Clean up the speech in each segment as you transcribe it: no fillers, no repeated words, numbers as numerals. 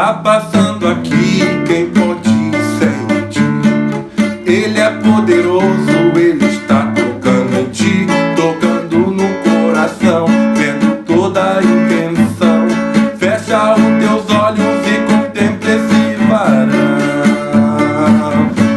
Tá passando aqui, quem pode sentir? Ele é poderoso, ele está tocando em ti, tocando no coração, vendo toda a intenção. Fecha os teus olhos e contempla esse varão.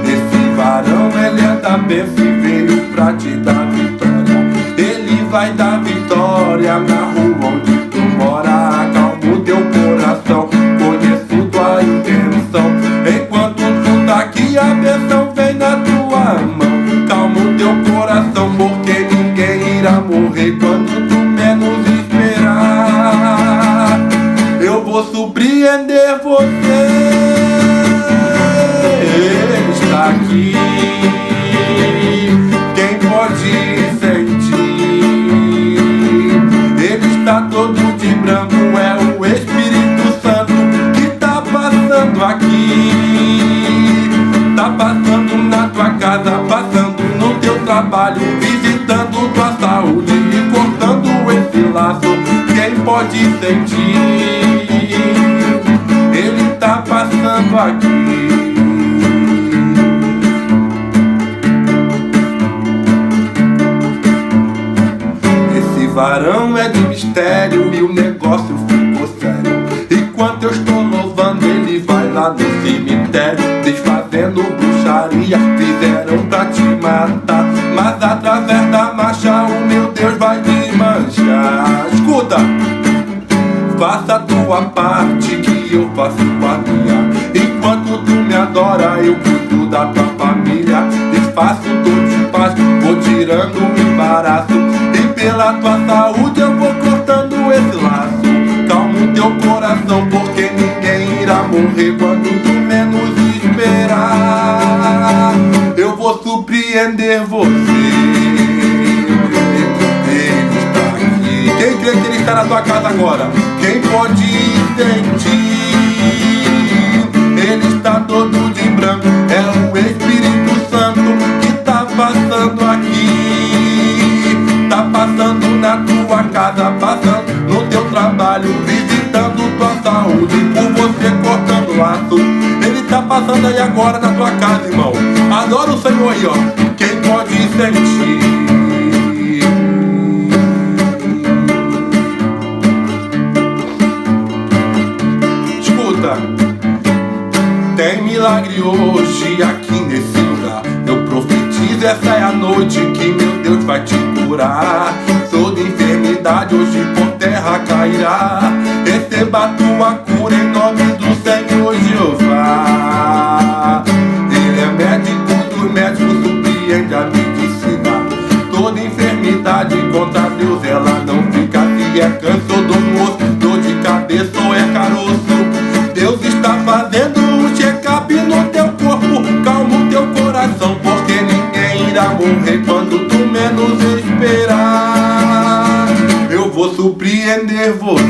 Esse varão, ele é da bênção e veio pra te dar vitória. Ele vai dar vitória na rua onde tu mora. Acalma o teu coração, conheço tua intenção. Enquanto tu tá aqui, a bênção vem na tua mão. Calma o teu coração, porque ninguém irá morrer quando tu menos esperar. Eu vou surpreender você. Ele está aqui, quem pode sentir? Ele está todo de branco, é o Espírito Santo que tá passando aqui. Tá passando na tua casa, passando no teu trabalho, visitando tua saúde e cortando esse laço. Quem pode sentir? Ele tá passando aqui. Esse varão é de mistério e o negócio ficou sério. Enquanto eu estou louvando, ele vai lá no cemitério, desfazendo bruxaria. Fizeram pra te matar, mas através da marcha o meu Deus vai desmanchar. Escuta! Faça a tua parte que eu faço a minha. Enquanto tu me adora, eu cuido da tua família. Desfaço dor de paz, vou tirando o embaraço. E pela tua saúde eu vou cortando esse laço. Calma o teu coração, porque ninguém irá morrer quando tu menos esperar. Eu vou surpreender você. Ele está aqui. Quem crê que ele está na tua casa agora? Quem pode sentir? Ele está todo de branco, é o Espírito Santo que tá passando aqui. Tá passando na tua casa, passando no teu trabalho, visitando tua saúde, por você cortando laço. Ele tá passando aí agora na tua casa, irmão. Adora o Senhor aí, ó. Quem pode sentir? Tem milagre hoje aqui nesse lugar. Eu profetizo, essa é a noite que meu Deus vai te curar. Toda enfermidade hoje por terra cairá. Receba a tua cura em nome do Senhor Jeová. Ele é médico dos médicos, surpreende a medicina. Toda enfermidade contra Deus ela não fica. Se é câncer ou dor no osso, dor de cabeça ou é caroço, Deus está fazendo um check-up no teu corpo. Calma o teu coração, porque ninguém irá morrer quando tu menos esperar. Eu vou surpreender você.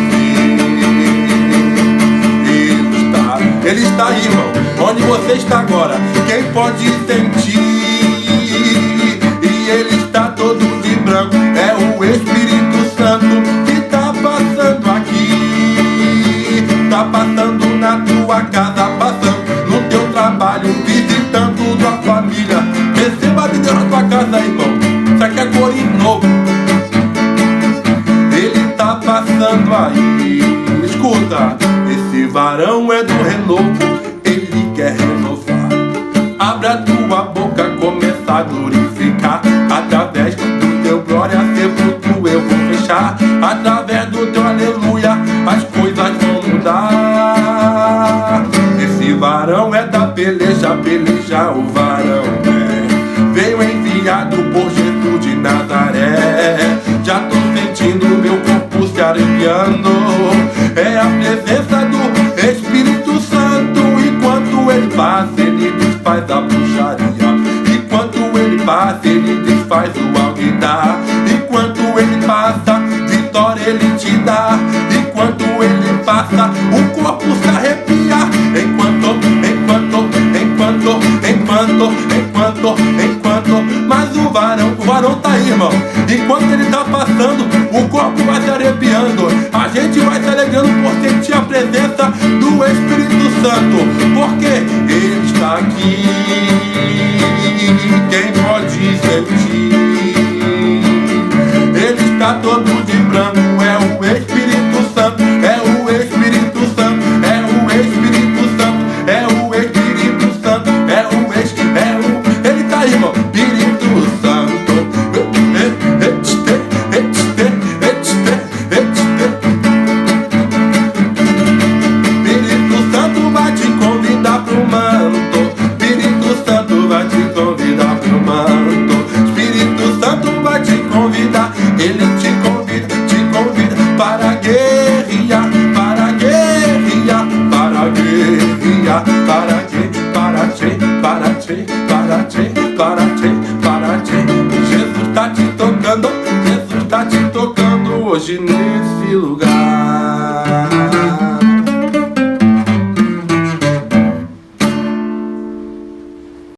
Ele está aí, irmão. Onde você está agora? Quem pode sentir? E ele está todo de branco, é o Espírito Santo que tá passando aqui. Tá passando na tua casa, passando no teu trabalho, visitando tua família. Receba de Deus na tua casa, irmão. Isso aqui é corinho novo. Ele tá passando aí. Escuta, esse varão é do renovo, ele quer renovar. Abre a tua boca, começa a glorificar. Através do teu glória, sepulcro eu vou fechar. Através do teu aleluia, as coisas vão mudar. Esse varão é da peleja, peleja o varão é. Veio enviado por Jesus de Nazaré. Já tô sentindo meu corpo se arrepiando. É a presença do Espírito Santo Ele te convida para guerrear, para guerrear, para guerrear, para ti, para ti, para ti, para ti, para ti, para ti. Jesus tá te tocando, Jesus tá te tocando hoje nesse lugar.